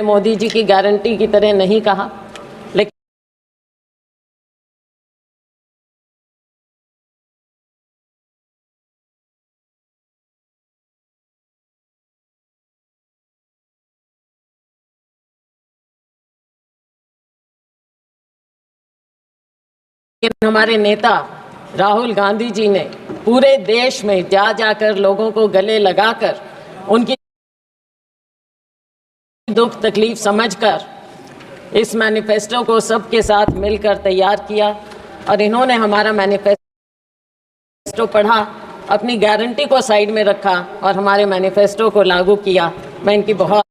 मोदी जी की गारंटी की तरह नहीं कहा, लेकिन हमारे नेता राहुल गांधी जी ने पूरे देश में जा जाकर लोगों को गले लगाकर उनकी दुख तकलीफ समझकर इस मैनिफेस्टो को सबके साथ मिलकर तैयार किया और इन्होंने हमारा मैनिफेस्टो पढ़ा, अपनी गारंटी को साइड में रखा और हमारे मैनिफेस्टो को लागू किया। मैं इनकी बहुत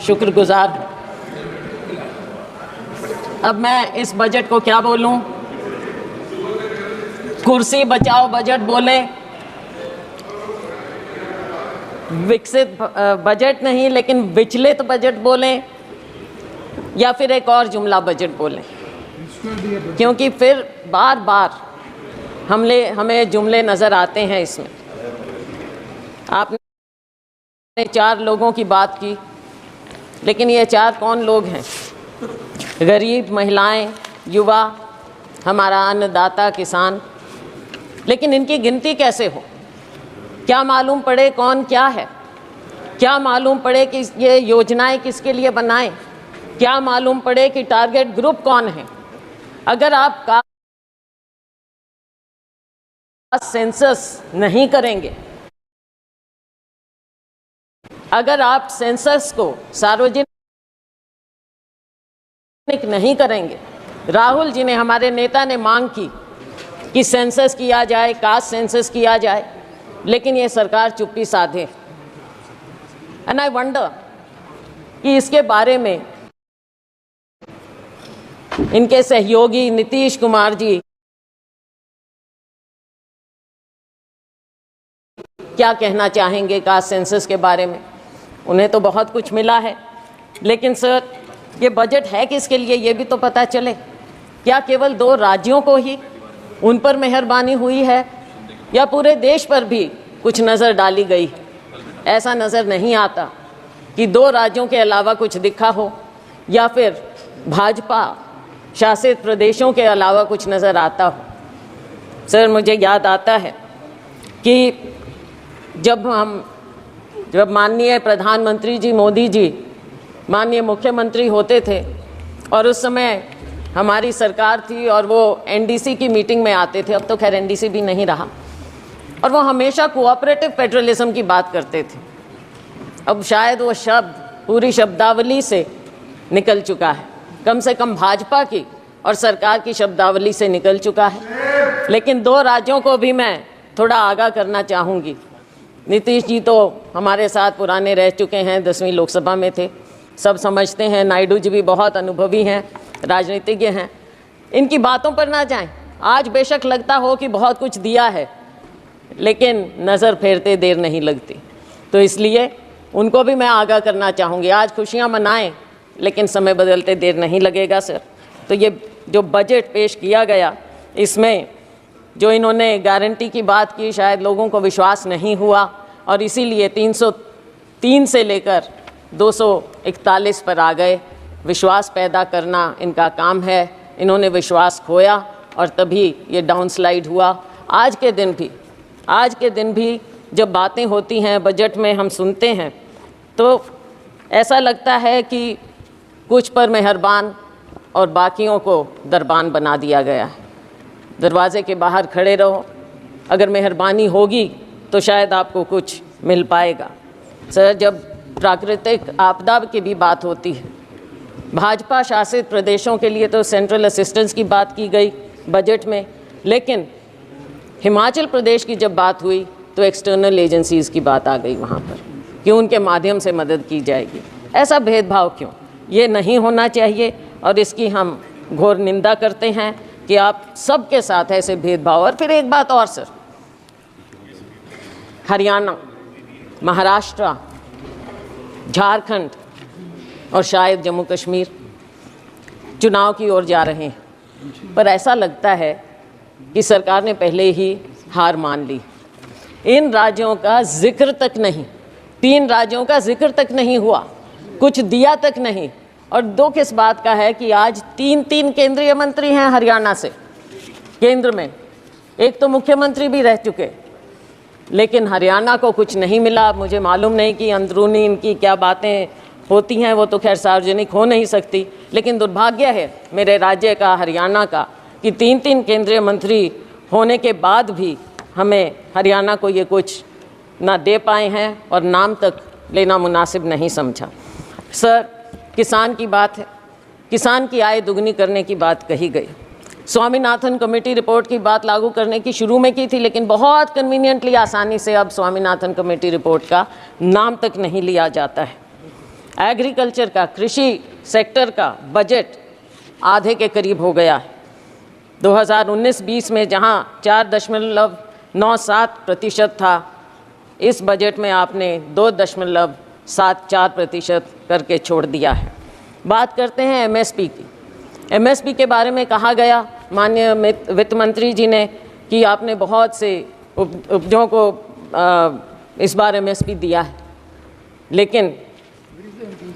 शुक्रगुजार हूँ। अब मैं इस बजट को क्या बोलूं? कुर्सी बचाओ बजट बोले, विकसित बजट नहीं लेकिन विचलित बजट बोलें, या फिर एक और जुमला बजट बोलें, क्योंकि फिर बार बार हमें जुमले नज़र आते हैं इसमें। आपने 4 लोगों की बात की, लेकिन ये 4 कौन लोग हैं? गरीब, महिलाएं, युवा, हमारा अन्नदाता किसान। लेकिन इनकी गिनती कैसे हो? क्या मालूम पड़े कौन क्या है? क्या मालूम पड़े कि ये योजनाएं किसके लिए बनाएं? क्या मालूम पड़े कि टारगेट ग्रुप कौन है? अगर आप कास्ट सेंसस नहीं करेंगे, अगर आप सेंसस को सार्वजनिक नहीं करेंगे, राहुल जी ने, हमारे नेता ने मांग की कि सेंसस किया जाए, कास्ट सेंसस किया जाए, लेकिन ये सरकार चुप्पी साधे। एंड आई वंडर कि इसके बारे में इनके सहयोगी नीतीश कुमार जी क्या कहना चाहेंगे कास्ट सेंसस के बारे में। उन्हें तो बहुत कुछ मिला है, लेकिन सर ये बजट है किसके लिए ये भी तो पता चले। क्या केवल 2 राज्यों को ही उन पर मेहरबानी हुई है, या पूरे देश पर भी कुछ नज़र डाली गई? ऐसा नज़र नहीं आता कि 2 राज्यों के अलावा कुछ दिखा हो, या फिर भाजपा शासित प्रदेशों के अलावा कुछ नज़र आता हो। सर मुझे याद आता है कि जब माननीय प्रधानमंत्री जी मोदी जी माननीय मुख्यमंत्री होते थे और उस समय हमारी सरकार थी और वो एनडीसी की मीटिंग में आते थे, अब तो खैर एनडीसी भी नहीं रहा, और वो हमेशा कोऑपरेटिव फेडरलिज्म की बात करते थे। अब शायद वो शब्द पूरी शब्दावली से निकल चुका है, कम से कम भाजपा की और सरकार की शब्दावली से निकल चुका है। लेकिन 2 राज्यों को भी मैं थोड़ा आगाह करना चाहूँगी। नीतीश जी तो हमारे साथ पुराने रह चुके हैं, 10वीं लोकसभा में थे, सब समझते हैं। नायडू जी भी बहुत अनुभवी हैं, राजनीतिज्ञ हैं। इनकी बातों पर ना जाएं। आज बेशक लगता हो कि बहुत कुछ दिया है, लेकिन नज़र फेरते देर नहीं लगती, तो इसलिए उनको भी मैं आगाह करना चाहूँगी। आज खुशियाँ मनाएं, लेकिन समय बदलते देर नहीं लगेगा सर। तो ये जो बजट पेश किया गया, इसमें जो इन्होंने गारंटी की बात की, शायद लोगों को विश्वास नहीं हुआ और इसीलिए 303 से लेकर 241 पर आ गए। विश्वास पैदा करना इनका काम है। इन्होंने विश्वास खोया और तभी ये डाउनस्लाइड हुआ। आज के दिन भी जब बातें होती हैं बजट में, हम सुनते हैं तो ऐसा लगता है कि कुछ पर मेहरबान और बाकियों को दरबान बना दिया गया है। दरवाजे के बाहर खड़े रहो, अगर मेहरबानी होगी तो शायद आपको कुछ मिल पाएगा। सर जब प्राकृतिक आपदा की भी बात होती है, भाजपा शासित प्रदेशों के लिए तो सेंट्रल असिस्टेंस की बात की गई बजट में, लेकिन हिमाचल प्रदेश की जब बात हुई तो एक्सटर्नल एजेंसीज़ की बात आ गई वहाँ पर कि उनके माध्यम से मदद की जाएगी। ऐसा भेदभाव क्यों? ये नहीं होना चाहिए और इसकी हम घोर निंदा करते हैं कि आप सबके साथ ऐसे भेदभाव। और फिर एक बात और सर, हरियाणा, महाराष्ट्र, झारखंड और शायद जम्मू कश्मीर चुनाव की ओर जा रहे हैं, पर ऐसा लगता है कि सरकार ने पहले ही हार मान ली। इन राज्यों का जिक्र तक नहीं 3 राज्यों का जिक्र तक नहीं हुआ, कुछ दिया तक नहीं। और दुख इस बात का है कि आज 3 केंद्रीय मंत्री हैं हरियाणा से केंद्र में, एक तो मुख्यमंत्री भी रह चुके, लेकिन हरियाणा को कुछ नहीं मिला। मुझे मालूम नहीं कि अंदरूनी इनकी क्या बातें होती हैं, वो तो खैर सार्वजनिक हो नहीं सकती, लेकिन दुर्भाग्य है मेरे राज्य का, हरियाणा का, कि 3 केंद्रीय मंत्री होने के बाद भी हमें हरियाणा को ये कुछ ना दे पाए हैं और नाम तक लेना मुनासिब नहीं समझा। सर, किसान की बात है, किसान की आय दुगनी करने की बात कही गई। स्वामीनाथन कमेटी रिपोर्ट की बात लागू करने की शुरू में की थी, लेकिन बहुत कन्वीनियंटली आसानी से अब स्वामीनाथन कमेटी रिपोर्ट का नाम तक नहीं लिया जाता है। एग्रीकल्चर का, कृषि सेक्टर का बजट आधे के करीब हो गया है। 2019-20 में जहां 4.97% था, इस बजट में आपने 2.74% करके छोड़ दिया है। बात करते हैं एमएसपी की। एमएसपी के बारे में कहा गया माननीय वित्त मंत्री जी ने कि आपने बहुत से उपजों को इस बार एमएसपी दिया है, लेकिन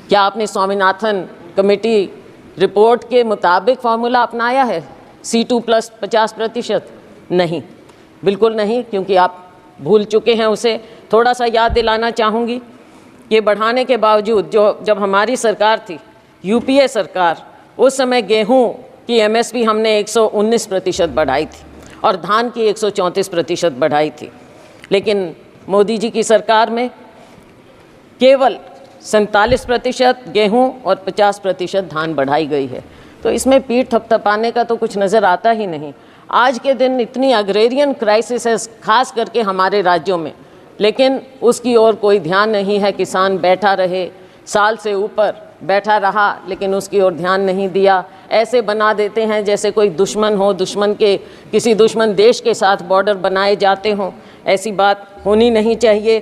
क्या आपने स्वामीनाथन कमेटी रिपोर्ट के मुताबिक फार्मूला अपनाया है C2 प्लस 50%? नहीं, बिल्कुल नहीं, क्योंकि आप भूल चुके हैं उसे। थोड़ा सा याद दिलाना चाहूँगी कि बढ़ाने के बावजूद जब हमारी सरकार थी, यूपीए सरकार, उस समय गेहूं की एमएसपी हमने 119% बढ़ाई थी और धान की 134% बढ़ाई थी, लेकिन मोदी जी की सरकार में केवल 47% गेहूं और 50% धान बढ़ाई गई है। तो इसमें पीठ थपथपाने का तो कुछ नज़र आता ही नहीं। आज के दिन इतनी अग्रेरियन क्राइसिस है, खास करके हमारे राज्यों में, लेकिन उसकी ओर कोई ध्यान नहीं है। किसान बैठा रहे, साल से ऊपर बैठा रहा, लेकिन उसकी ओर ध्यान नहीं दिया। ऐसे बना देते हैं जैसे कोई दुश्मन हो, किसी दुश्मन देश के साथ बॉर्डर बनाए जाते हों। ऐसी बात होनी नहीं चाहिए।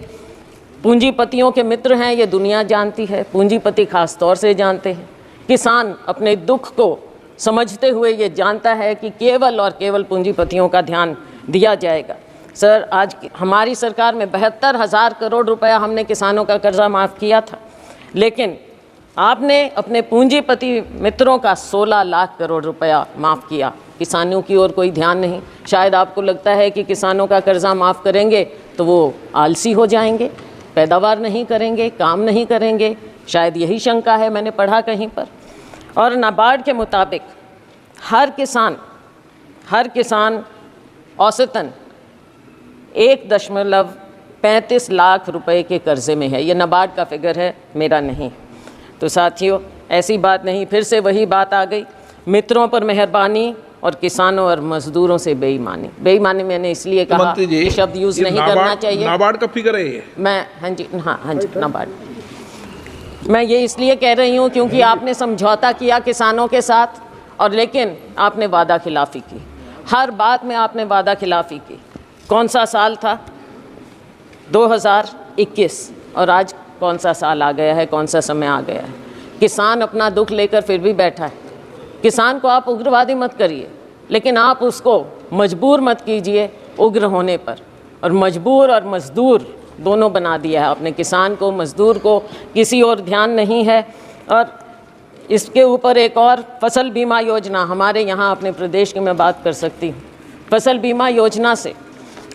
पूंजीपतियों के मित्र हैं, ये दुनिया जानती है, पूंजीपति खास तौर से जानते हैं। किसान अपने दुख को समझते हुए ये जानता है कि केवल और केवल पूंजीपतियों का ध्यान दिया जाएगा। सर, आज हमारी सरकार में 72,000 करोड़ रुपया हमने किसानों का कर्जा माफ़ किया था, लेकिन आपने अपने पूंजीपति मित्रों का 16 लाख करोड़ रुपया माफ़ किया। किसानों की ओर कोई ध्यान नहीं। शायद आपको लगता है कि किसानों का कर्जा माफ़ करेंगे तो वो आलसी हो जाएंगे, पैदावार नहीं करेंगे, काम नहीं करेंगे, शायद यही शंका है, मैंने पढ़ा कहीं पर। और नाबार्ड के मुताबिक हर किसान औसतन 1.35 लाख रुपए के कर्जे में है। ये नाबार्ड का फिगर है, मेरा नहीं। तो साथियों, ऐसी बात नहीं, फिर से वही बात आ गई, मित्रों पर मेहरबानी और किसानों और मजदूरों से बेईमानी। बेईमानी मैंने इसलिए कहा कि शब्द यूज़ नहीं करना चाहिए। नाबार्ड का फिगर है ये? मैं हाँ जी नाबार्ड। मैं ये इसलिए कह रही हूँ क्योंकि आपने समझौता किया किसानों के साथ, और लेकिन आपने वादा खिलाफ़ी की। हर बात में आपने वादा खिलाफ़ी की। कौन सा साल था? 2021, और आज कौन सा साल आ गया है, कौन सा समय आ गया है। किसान अपना दुख लेकर फिर भी बैठा है। किसान को आप उग्रवादी मत करिए, लेकिन आप उसको मजबूर मत कीजिए उग्र होने पर। और मजबूर और मजदूर दोनों बना दिया है आपने, किसान को, मजदूर को, किसी और ध्यान नहीं है। और इसके ऊपर एक और फसल बीमा योजना हमारे यहाँ अपने प्रदेश की मैं बात कर सकती हूँ। फसल बीमा योजना से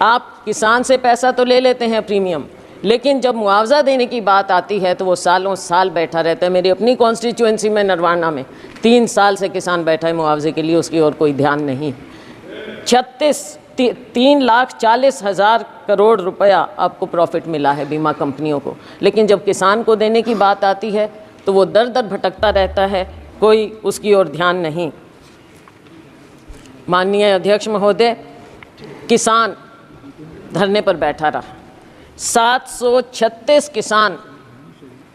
आप किसान से पैसा तो ले लेते हैं प्रीमियम, लेकिन जब मुआवजा देने की बात आती है तो वो सालों साल बैठा रहता है। मेरी अपनी कॉन्स्टिट्यूएंसी में नरवाना में 3 साल से किसान बैठा है मुआवजे के लिए, उसकी ओर कोई ध्यान नहीं। 3,40,000 करोड़ रुपया आपको प्रॉफिट मिला है बीमा कंपनियों को, लेकिन जब किसान को देने की बात आती है तो वो दर दर भटकता रहता है, कोई उसकी ओर ध्यान नहीं। माननीय अध्यक्ष महोदय, किसान धरने पर बैठा रहा। 736 किसान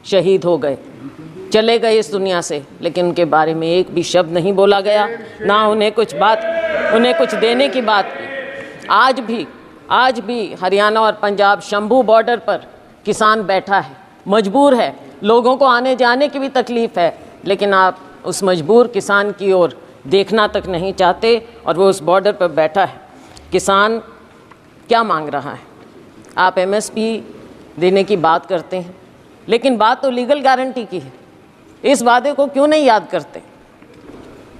शहीद हो गए, चले गए इस दुनिया से, लेकिन उनके बारे में एक भी शब्द नहीं बोला गया, ना उन्हें कुछ देने की बात की। आज भी हरियाणा और पंजाब शंभू बॉर्डर पर किसान बैठा है, मजबूर है, लोगों को आने जाने की भी तकलीफ़ है, लेकिन आप उस मजबूर किसान की ओर देखना तक नहीं चाहते और वो उस बॉर्डर पर बैठा है। किसान क्या मांग रहा है? आप एमएसपी देने की बात करते हैं, लेकिन बात तो लीगल गारंटी की है। इस वादे को क्यों नहीं याद करते?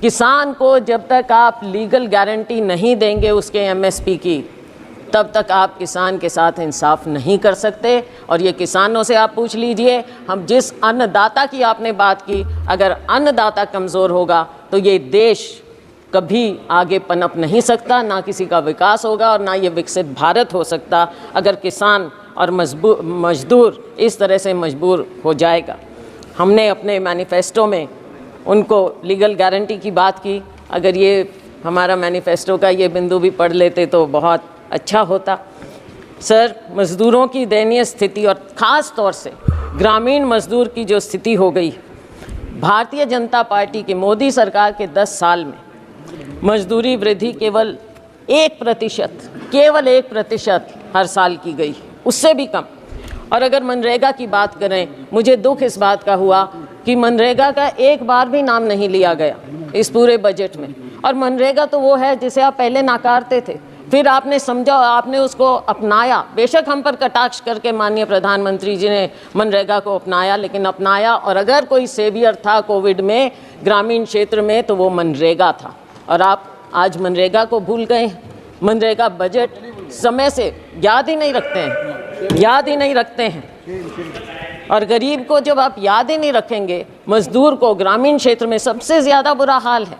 किसान को जब तक आप लीगल गारंटी नहीं देंगे उसके एमएसपी की, तब तक आप किसान के साथ इंसाफ नहीं कर सकते। और ये किसानों से आप पूछ लीजिए, हम जिस अन्नदाता की आपने बात की, अगर अन्नदाता कमज़ोर होगा तो ये देश कभी आगे पनप नहीं सकता, ना किसी का विकास होगा और ना ये विकसित भारत हो सकता अगर किसान और मजदूर इस तरह से मजबूर हो जाएगा। हमने अपने मैनिफेस्टो में उनको लीगल गारंटी की बात की। अगर ये हमारा मैनिफेस्टो का ये बिंदु भी पढ़ लेते तो बहुत अच्छा होता। सर, मज़दूरों की दयनीय स्थिति और ख़ास तौर से ग्रामीण मज़दूर की जो स्थिति हो गई, भारतीय जनता पार्टी की मोदी सरकार के 10 साल में मजदूरी वृद्धि केवल 1% हर साल की गई, उससे भी कम। और अगर मनरेगा की बात करें, मुझे दुख इस बात का हुआ कि मनरेगा का एक बार भी नाम नहीं लिया गया इस पूरे बजट में। और मनरेगा तो वो है जिसे आप पहले नाकारते थे, फिर आपने समझा, आपने उसको अपनाया। बेशक हम पर कटाक्ष करके माननीय प्रधानमंत्री जी ने मनरेगा को अपनाया, लेकिन अपनाया। और अगर कोई सेवियर था कोविड में ग्रामीण क्षेत्र में तो वो मनरेगा था। और आप आज मनरेगा को भूल गए। मनरेगा बजट समय से याद ही नहीं रखते हैं। और गरीब को जब आप याद ही नहीं रखेंगे, मजदूर को ग्रामीण क्षेत्र में सबसे ज़्यादा बुरा हाल है।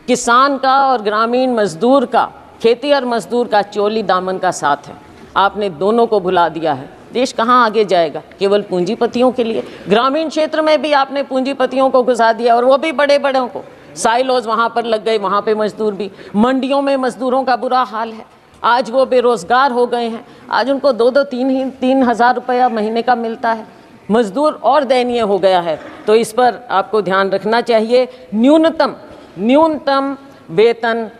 किसान का और ग्रामीण मजदूर का, खेती और मजदूर का चोली दामन का साथ है। आपने दोनों को भुला दिया है। देश कहाँ आगे जाएगा? केवल पूंजीपतियों के लिए। ग्रामीण क्षेत्र में भी आपने पूंजीपतियों को घुसा दिया, और वो भी बड़े बड़ों को। साइलोज वहाँ पर लग गए, वहाँ पे मजदूर भी। मंडियों में मजदूरों का बुरा हाल है। आज वो बेरोज़गार हो गए हैं। आज उनको 3 हज़ार रुपया महीने का मिलता है। मजदूर और दयनीय हो गया है। तो इस पर आपको ध्यान रखना चाहिए। न्यूनतम वेतन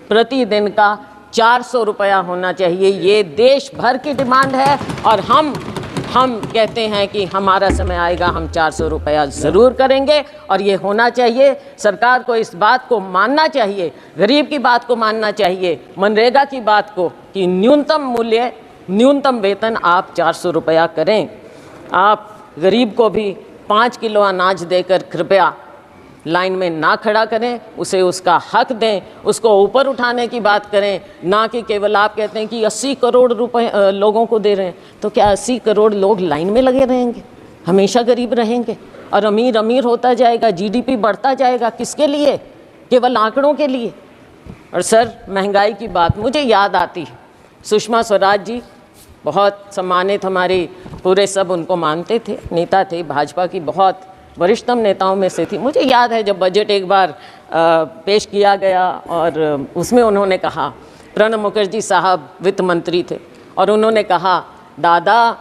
प्रतिदिन का 400 रुपया होना चाहिए। ये देश भर की डिमांड है। और हम कहते हैं कि हमारा समय आएगा, हम 400 रुपया ज़रूर करेंगे। और ये होना चाहिए। सरकार को इस बात को मानना चाहिए, गरीब की बात को मानना चाहिए, मनरेगा की बात को, कि न्यूनतम वेतन आप 400 रुपया करें। आप गरीब को भी 5 किलो अनाज देकर कृपया लाइन में ना खड़ा करें, उसे उसका हक दें, उसको ऊपर उठाने की बात करें, ना कि केवल आप कहते हैं कि 80 करोड़ रुपए लोगों को दे रहे हैं। तो क्या 80 करोड़ लोग लाइन में लगे रहेंगे? हमेशा गरीब रहेंगे और अमीर होता जाएगा, जीडीपी बढ़ता जाएगा। किसके लिए? केवल आंकड़ों के लिए। और सर, महंगाई की बात मुझे याद आती है। सुषमा स्वराज जी बहुत सम्मानित, हमारे पूरे सब उनको मानते थे, नेता थे, भाजपा की बहुत वरिष्ठतम नेताओं में से थी। मुझे याद है जब बजट एक बार पेश किया गया और उसमें उन्होंने कहा, प्रणब मुखर्जी साहब वित्त मंत्री थे, और उन्होंने कहा, दादा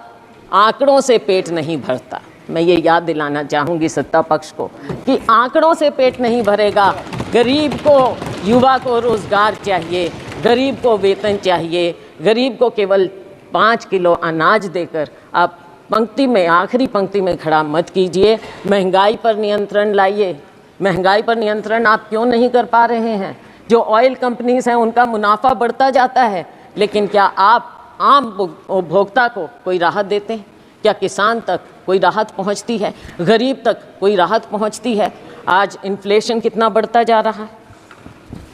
आंकड़ों से पेट नहीं भरता। मैं ये याद दिलाना चाहूँगी सत्ता पक्ष को कि आंकड़ों से पेट नहीं भरेगा। गरीब को, युवा को रोज़गार चाहिए, गरीब को वेतन चाहिए। गरीब को केवल 5 किलो अनाज देकर आप पंक्ति में, आखिरी पंक्ति में खड़ा मत कीजिए। महंगाई पर नियंत्रण लाइए। महंगाई पर नियंत्रण आप क्यों नहीं कर पा रहे हैं? जो ऑयल कंपनीज हैं उनका मुनाफा बढ़ता जाता है, लेकिन क्या आप आम उपभोक्ता को कोई राहत देते हैं? क्या किसान तक कोई राहत पहुंचती है? गरीब तक कोई राहत पहुंचती है? आज इन्फ्लेशन कितना बढ़ता जा रहा है।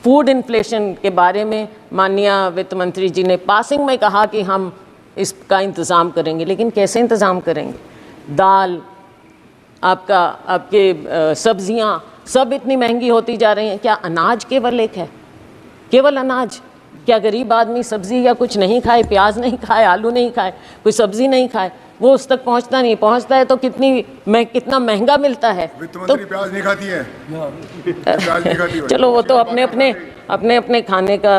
फूड इन्फ्लेशन के बारे में माननीय वित्त मंत्री जी ने पासिंग में कहा कि हम इसका इंतज़ाम करेंगे, लेकिन कैसे इंतज़ाम करेंगे? दाल, आपके सब्जियां सब इतनी महंगी होती जा रही हैं। क्या अनाज केवल एक है? केवल अनाज? क्या गरीब आदमी सब्ज़ी या कुछ नहीं खाए, प्याज नहीं खाए, आलू नहीं खाए, कोई सब्ज़ी नहीं खाए, वो उस तक पहुंचता नहीं? पहुंचता है तो कितना महंगा मिलता है। वित्त मंत्री प्याज नहीं खाती है। प्याज नहीं खाती। चलो, वो तो अपने खाने का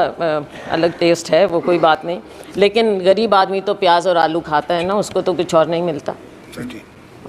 अलग टेस्ट है, वो कोई बात नहीं। लेकिन गरीब आदमी तो प्याज और आलू खाता है ना, उसको तो कुछ और नहीं मिलता।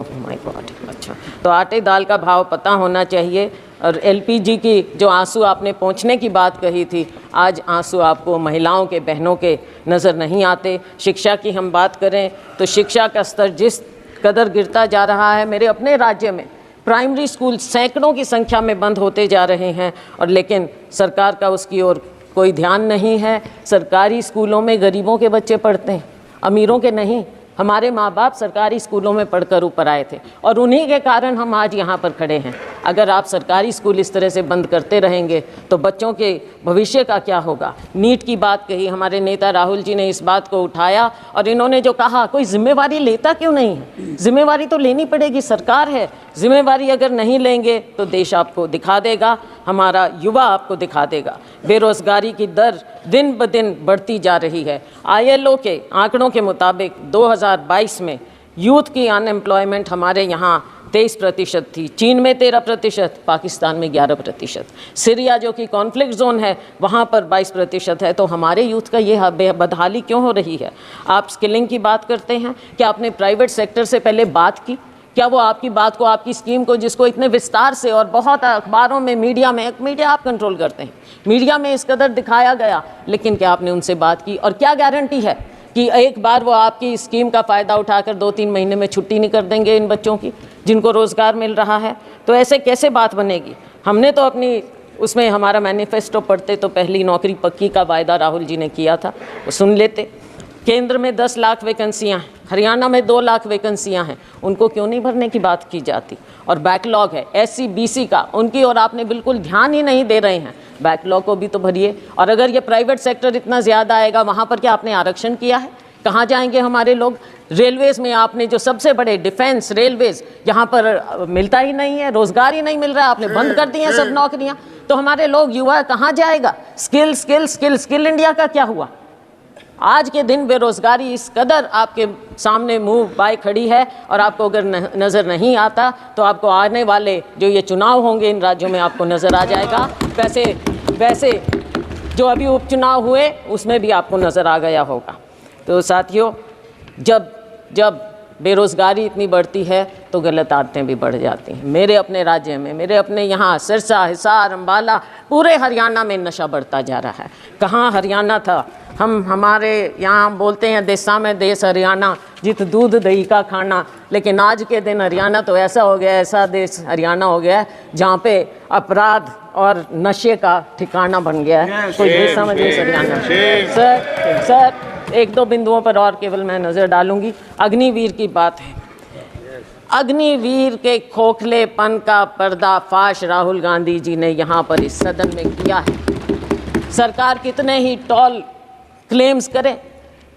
Oh my God. अच्छा, तो आटे दाल का भाव पता होना चाहिए। और एलपीजी की जो आंसू आपने पोंछने की बात कही थी, आज आंसू आपको महिलाओं के, बहनों के नज़र नहीं आते। शिक्षा की हम बात करें तो शिक्षा का स्तर जिस कदर गिरता जा रहा है, मेरे अपने राज्य में प्राइमरी स्कूल सैकड़ों की संख्या में बंद होते जा रहे हैं, और लेकिन सरकार का उसकी ओर कोई ध्यान नहीं है। सरकारी स्कूलों में गरीबों के बच्चे पढ़ते हैं, अमीरों के नहीं। हमारे माँ बाप सरकारी स्कूलों में पढ़कर ऊपर आए थे और उन्हीं के कारण हम आज यहाँ पर खड़े हैं। अगर आप सरकारी स्कूल इस तरह से बंद करते रहेंगे तो बच्चों के भविष्य का क्या होगा। नीट की बात कही, हमारे नेता राहुल जी ने इस बात को उठाया और इन्होंने जो कहा, कोई जिम्मेवारी लेता क्यों नहीं है? जिम्मेवारी तो लेनी पड़ेगी, सरकार है। जिम्मेवारी अगर नहीं लेंगे तो देश आपको दिखा देगा, हमारा युवा आपको दिखा देगा। बेरोजगारी की दर दिन ब दिन बढ़ती जा रही है। ILO के आंकड़ों के मुताबिक 2022 में यूथ की अनएम्प्लॉयमेंट हमारे यहाँ 23% थी, चीन में 13%, पाकिस्तान में 11%, सीरिया जो कि कॉन्फ्लिक्ट जोन है वहाँ पर 22% है। तो हमारे यूथ का ये बदहाली क्यों हो रही है? आप स्किलिंग की बात करते हैं, क्या आपने प्राइवेट सेक्टर से पहले बात की? क्या वो आपकी बात को, आपकी स्कीम को, जिसको इतने विस्तार से और बहुत अखबारों में, मीडिया आप कंट्रोल करते हैं, मीडिया में इस कदर दिखाया गया, लेकिन क्या आपने उनसे बात की? और क्या गारंटी है कि एक बार वो आपकी स्कीम का फ़ायदा उठाकर 2-3 महीने में छुट्टी नहीं कर देंगे इन बच्चों की जिनको रोज़गार मिल रहा है? तो ऐसे कैसे बात बनेगी? हमने तो अपनी उसमें हमारा मैनिफेस्टो पढ़ते तो पहली नौकरी पक्की का वायदा राहुल जी ने किया था, वो सुन लेते। केंद्र में 10 लाख वैकेंसियाँ हैं, हरियाणा में 2 लाख वैकेंसियाँ हैं, उनको क्यों नहीं भरने की बात की जाती? और बैकलॉग है SC BC का, उनकी और आपने बिल्कुल ध्यान ही नहीं दे रहे हैं। बैकलॉग को भी तो भरिए। और अगर ये प्राइवेट सेक्टर इतना ज़्यादा आएगा, वहाँ पर क्या आपने आरक्षण किया है? कहाँ जाएंगे हमारे लोग? रेलवेज़ में आपने जो सबसे बड़े डिफेंस रेलवेज़, यहाँ पर मिलता ही नहीं है, रोज़गार ही नहीं मिल रहा है, आपने बंद कर दी हैं सब नौकरियाँ। तो हमारे लोग, युवा कहाँ जाएगा? स्किल इंडिया का क्या हुआ? आज के दिन बेरोज़गारी इस कदर आपके सामने मुंह बाय खड़ी है, और आपको अगर नज़र नहीं आता तो आपको आने वाले जो ये चुनाव होंगे इन राज्यों में आपको नज़र आ जाएगा। वैसे जो अभी उपचुनाव हुए उसमें भी आपको नज़र आ गया होगा। तो साथियों, जब बेरोज़गारी इतनी बढ़ती है तो गलत आदतें भी बढ़ जाती हैं। मेरे अपने राज्य में, मेरे अपने यहाँ सिरसा, हिसार, अम्बाला, पूरे हरियाणा में नशा बढ़ता जा रहा है। कहाँ हरियाणा था? हमारे यहाँ बोलते हैं देशा में देश हरियाणा, जित दूध दही का खाना। लेकिन आज के दिन हरियाणा तो ऐसा हो गया, ऐसा देश हरियाणा हो गया है जहाँ पे अपराध और नशे का ठिकाना बन गया है। कोई देशा में देश हरियाणा। सर 1-2 बिंदुओं पर और केवल मैं नज़र डालूंगी। अग्निवीर की बात है। अग्निवीर के खोखलेपन का पर्दाफाश राहुल गांधी जी ने यहाँ पर इस सदन में किया है। सरकार कितने ही टॉल क्लेम्स करें,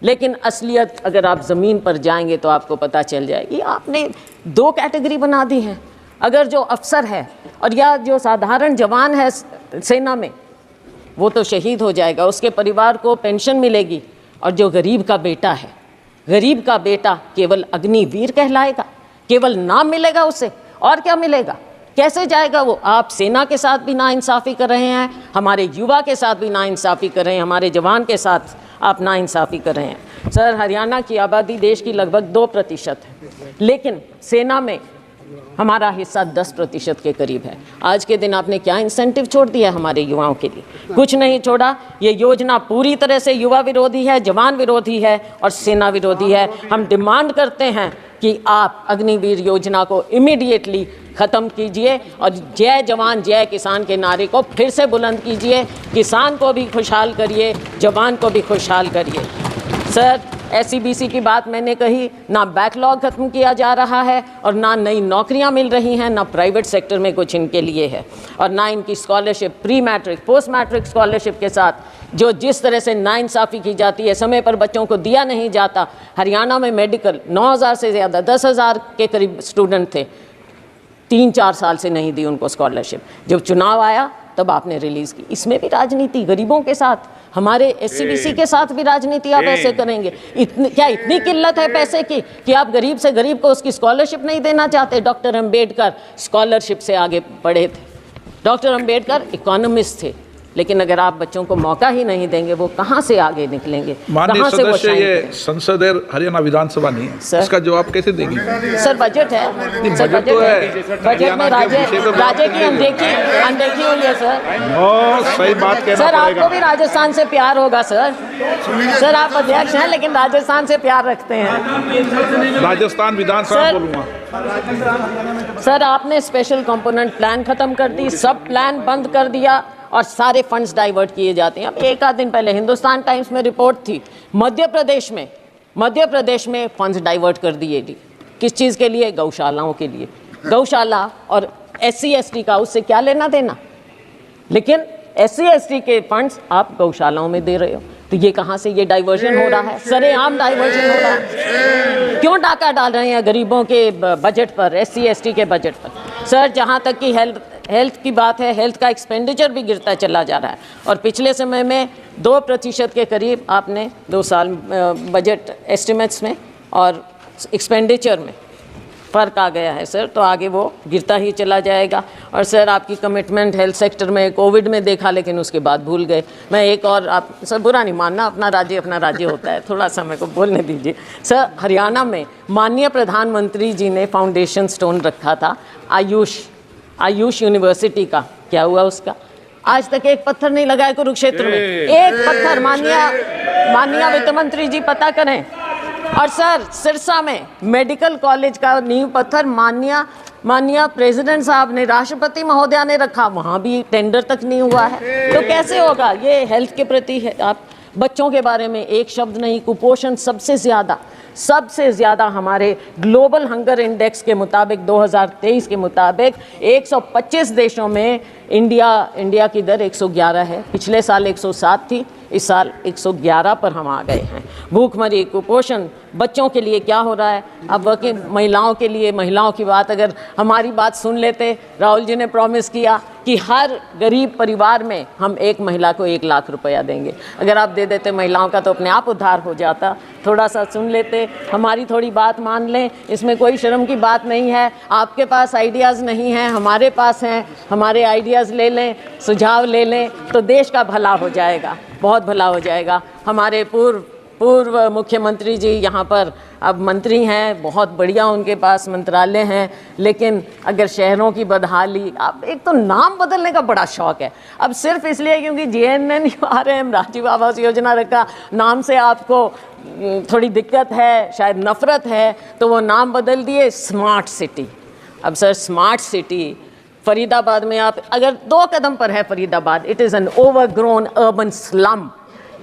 लेकिन असलियत अगर आप ज़मीन पर जाएंगे तो आपको पता चल जाएगी। आपने 2 कैटेगरी बना दी है। अगर जो अफसर है और या जो साधारण जवान है सेना में, वो तो शहीद हो जाएगा, उसके परिवार को पेंशन मिलेगी। और जो गरीब का बेटा है, गरीब का बेटा केवल अग्निवीर कहलाएगा, केवल नाम मिलेगा उसे, और क्या मिलेगा? कैसे जाएगा वो? आप सेना के साथ भी नाइंसाफ़ी कर रहे हैं, हमारे युवा के साथ भी नाइंसाफ़ी कर रहे हैं, हमारे जवान के साथ आप नाइंसाफ़ी कर रहे हैं। सर, हरियाणा की आबादी देश की लगभग 2% है, लेकिन सेना में हमारा हिस्सा 10% के करीब है। आज के दिन आपने क्या इंसेंटिव छोड़ दिया हमारे युवाओं के लिए? कुछ नहीं छोड़ा। ये योजना पूरी तरह से युवा विरोधी है, जवान विरोधी है और सेना विरोधी है। हम डिमांड करते हैं कि आप अग्निवीर योजना को इमीडिएटली ख़त्म कीजिए और जय जवान जय किसान के नारे को फिर से बुलंद कीजिए। किसान को भी खुशहाल करिए, जवान को भी खुशहाल करिए। सर, SC BC की बात मैंने कही, ना बैकलॉग ख़त्म किया जा रहा है और ना नई नौकरियां मिल रही हैं, ना प्राइवेट सेक्टर में कुछ इनके लिए है, और ना इनकी scholarship, pre matric, post matric scholarship के साथ जिस तरह से नाइंसाफ़ी की जाती है, समय पर बच्चों को दिया नहीं जाता। हरियाणा में मेडिकल 9,000 से ज़्यादा, 10,000 के करीब स्टूडेंट थे, 3-4 साल से नहीं दी उनको स्कॉलरशिप। जब चुनाव आया तब आपने रिलीज़ की। इसमें भी राजनीति, गरीबों के साथ, हमारे SC BC के साथ भी राजनीति आप ऐसे करेंगे? क्या इतनी किल्लत है पैसे की कि आप गरीब से गरीब को उसकी स्कॉलरशिप नहीं देना चाहते? डॉक्टर अंबेडकर स्कॉलरशिप से आगे बढ़े थे। डॉक्टर अंबेडकर इकोनॉमिस्ट थे, लेकिन अगर आप बच्चों को मौका ही नहीं देंगे, वो कहाँ से आगे निकलेंगे? माननीय सदस्य, ये संसद है, हरियाणा विधानसभा नहीं है। सर, इसका जवाब कैसे देंगे? सर, बजट है। सर, बजट तो है। बजट में राज्य की अनदेखी हुई है सर। सही बात कहना सर, आपको भी राजस्थान से प्यार होगा सर। सर, आप अध्यक्ष हैं लेकिन राजस्थान से प्यार रखते हैं। राजस्थान विधानसभा बोलूँगा। सर, आपने स्पेशल कंपोनेंट प्लान खत्म कर दी, सब प्लान बंद कर दिया और सारे फंड्स डाइवर्ट किए जाते हैं। अब 1 आध दिन पहले हिंदुस्तान टाइम्स में रिपोर्ट थी, मध्य प्रदेश में मध्य प्रदेश में फंड्स डाइवर्ट कर दिए जी। किस चीज़ के लिए? गौशालाओं के लिए। गौशाला और SC ST का उससे क्या लेना देना, लेकिन SC ST के फंड्स आप गौशालाओं में दे रहे हो, तो ये कहाँ से ये डाइवर्जन हो रहा है? सरेआम डाइवर्जन हो रहा है। क्यों डाका डाल रहे हैं गरीबों के बजट पर, SC ST के बजट पर? सर, जहाँ तक कि हेल्थ की बात है, हेल्थ का एक्सपेंडिचर भी गिरता चला जा रहा है, और पिछले समय में 2% के करीब आपने 2 साल बजट एस्टिमेट्स में और एक्सपेंडिचर में फ़र्क आ गया है सर, तो आगे वो गिरता ही चला जाएगा। और सर, आपकी कमिटमेंट हेल्थ सेक्टर में कोविड में देखा, लेकिन उसके बाद भूल गए। मैं एक और, आप सर बुरा नहीं मानना, अपना राज्य होता है, थोड़ा सा मेरे को बोलने दीजिए। सर, हरियाणा में माननीय प्रधानमंत्री जी ने फाउंडेशन स्टोन रखा था आयुष यूनिवर्सिटी का, क्या हुआ उसका? आज तक एक पत्थर नहीं लगाया कुरुक्षेत्र में, एक पत्थर। माननीय वित्त मंत्री जी पता करें। और सर, सिरसा में मेडिकल कॉलेज का नींव पत्थर माननीय प्रेसिडेंट साहब ने, राष्ट्रपति महोदया ने रखा, वहाँ भी टेंडर तक नहीं हुआ है, तो कैसे होगा? ये हेल्थ के प्रति है। आप बच्चों के बारे में एक शब्द नहीं। कुपोषण सबसे ज़्यादा हमारे ग्लोबल हंगर इंडेक्स के मुताबिक 2023 के मुताबिक 125 देशों में इंडिया की दर 111 है। पिछले साल 107 थी, इस साल 111 पर हम आ गए हैं। भूखमरी, कुपोषण बच्चों के लिए क्या हो रहा है? अब वर्किंग महिलाओं के लिए, महिलाओं की बात अगर हमारी बात सुन लेते, राहुल जी ने प्रॉमिस किया कि हर गरीब परिवार में हम एक महिला को 1 लाख रुपया देंगे। अगर आप दे देते महिलाओं का, तो अपने आप उद्धार हो जाता। थोड़ा सा सुन लेते, हमारी थोड़ी बात मान लें, इसमें कोई शर्म की बात नहीं है। आपके पास आइडियाज़ नहीं हैं, हमारे पास हैं, हमारे आइडियाज़ ले लें, सुझाव ले लें, तो देश का भला हो जाएगा, बहुत भला हो जाएगा। हमारे पूर्व मुख्यमंत्री जी यहाँ पर अब मंत्री हैं, बहुत बढ़िया उनके पास मंत्रालय हैं, लेकिन अगर शहरों की बदहाली, आप एक तो नाम बदलने का बड़ा शौक है, अब सिर्फ इसलिए क्योंकि JNNURM राजीव आवास योजना रखा, नाम से आपको थोड़ी दिक्कत है, शायद नफरत है, तो वो नाम बदल दिए स्मार्ट सिटी। अब सर, स्मार्ट सिटी फरीदाबाद में, आप अगर 2 कदम पर है Faridabad, it is an overgrown urban slum.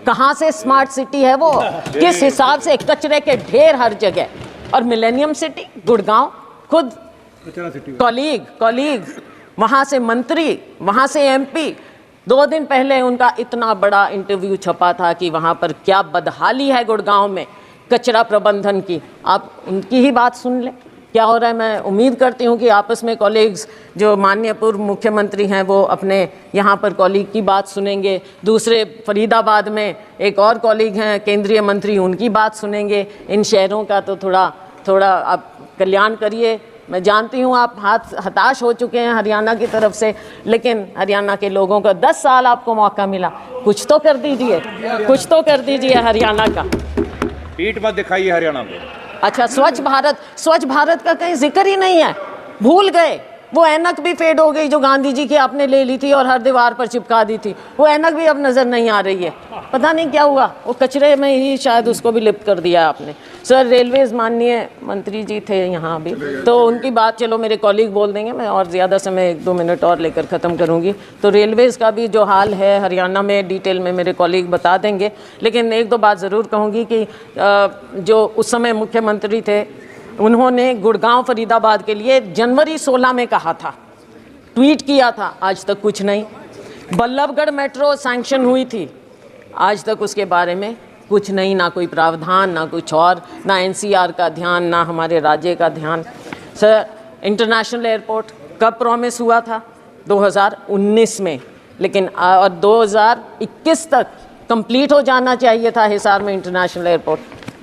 कहाँ से स्मार्ट सिटी है वो? किस हिसाब से? कचरे के ढेर हर जगह। और मिलेनियम सिटी गुड़गांव, खुद कॉलीग वहाँ से मंत्री, वहाँ से MP, 2 दिन पहले उनका इतना बड़ा इंटरव्यू छपा था कि वहाँ पर क्या बदहाली है गुड़गांव में कचरा प्रबंधन की। आप उनकी ही बात सुन लें क्या हो रहा है। मैं उम्मीद करती हूँ कि आपस में कॉलीग्स, जो माननीय पूर्व मुख्यमंत्री हैं, वो अपने यहाँ पर कॉलीग की बात सुनेंगे, दूसरे फरीदाबाद में एक और कॉलीग हैं केंद्रीय मंत्री, उनकी बात सुनेंगे। इन शहरों का तो थोड़ा आप कल्याण करिए। मैं जानती हूँ आप हताश हो चुके हैं हरियाणा की तरफ से, लेकिन हरियाणा के लोगों का 10 साल आपको मौका मिला, कुछ तो कर दीजिए हरियाणा का। पीठ मत दिखाइए हरियाणा को। अच्छा, स्वच्छ भारत का कहीं जिक्र ही नहीं है, भूल गए। वो ऐनक भी फेड हो गई जो गांधी जी की आपने ले ली थी और हर दीवार पर चिपका दी थी, वो ऐनक भी अब नज़र नहीं आ रही है। पता नहीं क्या हुआ, वो कचरे में ही शायद उसको भी लिप्त कर दिया आपने। सर, रेलवेज़ माननीय मंत्री जी थे यहाँ भी, तो उनकी बात चलो मेरे कॉलीग बोल देंगे, मैं और ज़्यादा समय 1-2 मिनट और लेकर ख़त्म करूँगी। तो रेलवेज़ का भी जो हाल है हरियाणा में डिटेल में मेरे कॉलीग बता देंगे, लेकिन 1-2 बात ज़रूर कहूँगी कि जो उस समय मुख्यमंत्री थे, उन्होंने गुड़गांव फरीदाबाद के लिए जनवरी 16 में कहा था, ट्वीट किया था, आज तक कुछ नहीं। बल्लभगढ़ मेट्रो सैंक्शन हुई थी, आज तक उसके बारे में कुछ नहीं, ना कोई प्रावधान, ना कुछ और, ना NCR का ध्यान, ना हमारे राज्य का ध्यान। सर, इंटरनेशनल एयरपोर्ट कब प्रॉमिस हुआ था? 2019 में, लेकिन और 2021 तक कंप्लीट हो जाना चाहिए था हिसार में इंटरनेशनल एयरपोर्ट,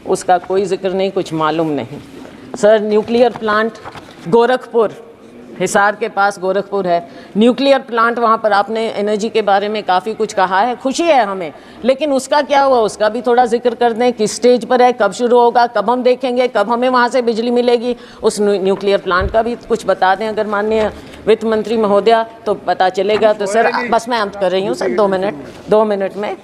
उसका कोई जिक्र नहीं, कुछ मालूम नहीं। Sir, nuclear plant Gorakhpur, Hisar के पास गोरखपुर है, न्यूक्लियर प्लांट, वहाँ पर आपने एनर्जी के बारे में काफ़ी कुछ कहा है, खुशी है हमें, लेकिन उसका क्या हुआ, उसका भी थोड़ा जिक्र कर दें, किस स्टेज पर है, कब शुरू होगा, कब हम देखेंगे, कब हमें वहाँ से बिजली मिलेगी, उस न्यूक्लियर प्लांट का भी कुछ बता दें अगर माननीय वित्त मंत्री महोदया, तो पता चलेगा। तो सर, बस मैं अंत कर रही हूँ सर, 2 मिनट में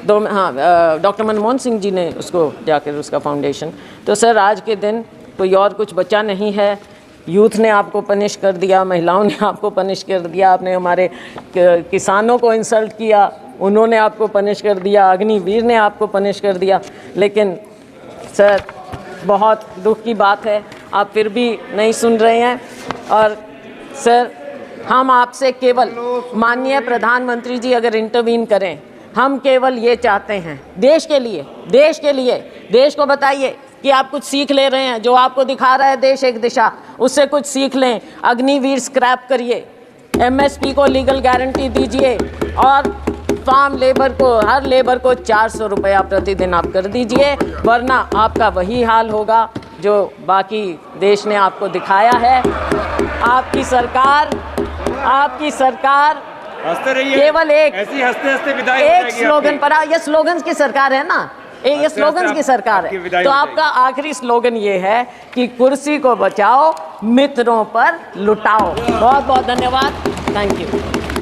डॉक्टर मनमोहन सिंह जी ने उसको जाकर उसका फाउंडेशन। तो सर, आज के दिन कोई और कुछ बचा नहीं है, यूथ ने आपको पनिश कर दिया, महिलाओं ने आपको पनिश कर दिया, आपने हमारे किसानों को इंसल्ट किया, उन्होंने आपको पनिश कर दिया, अग्निवीर ने आपको पनिश कर दिया, लेकिन सर बहुत दुख की बात है, आप फिर भी नहीं सुन रहे हैं। और सर हम आपसे केवल, माननीय प्रधानमंत्री जी अगर इंटरवीन करें, हम केवल ये चाहते हैं देश के लिए, देश को बताइए कि आप कुछ सीख ले रहे हैं। जो आपको दिखा रहा है देश एक दिशा, उससे कुछ सीख लें। अग्निवीर स्क्रैप करिए, एमएसपी को लीगल गारंटी दीजिए और फार्म लेबर को, हर लेबर को 400 रुपया प्रतिदिन आप कर दीजिए, वरना आपका वही हाल होगा जो बाकी देश ने आपको दिखाया है। आपकी सरकार हंसते रहिए, केवल एक ऐसी हंसते हंसते विदाई एक स्लोगन पर, ये स्लोगन्स की सरकार है ना, ये स्लोगन्स की सरकार है। तो आपका आखिरी स्लोगन ये है कि कुर्सी को बचाओ, मित्रों पर लुटाओ। बहुत बहुत धन्यवाद, थैंक यू।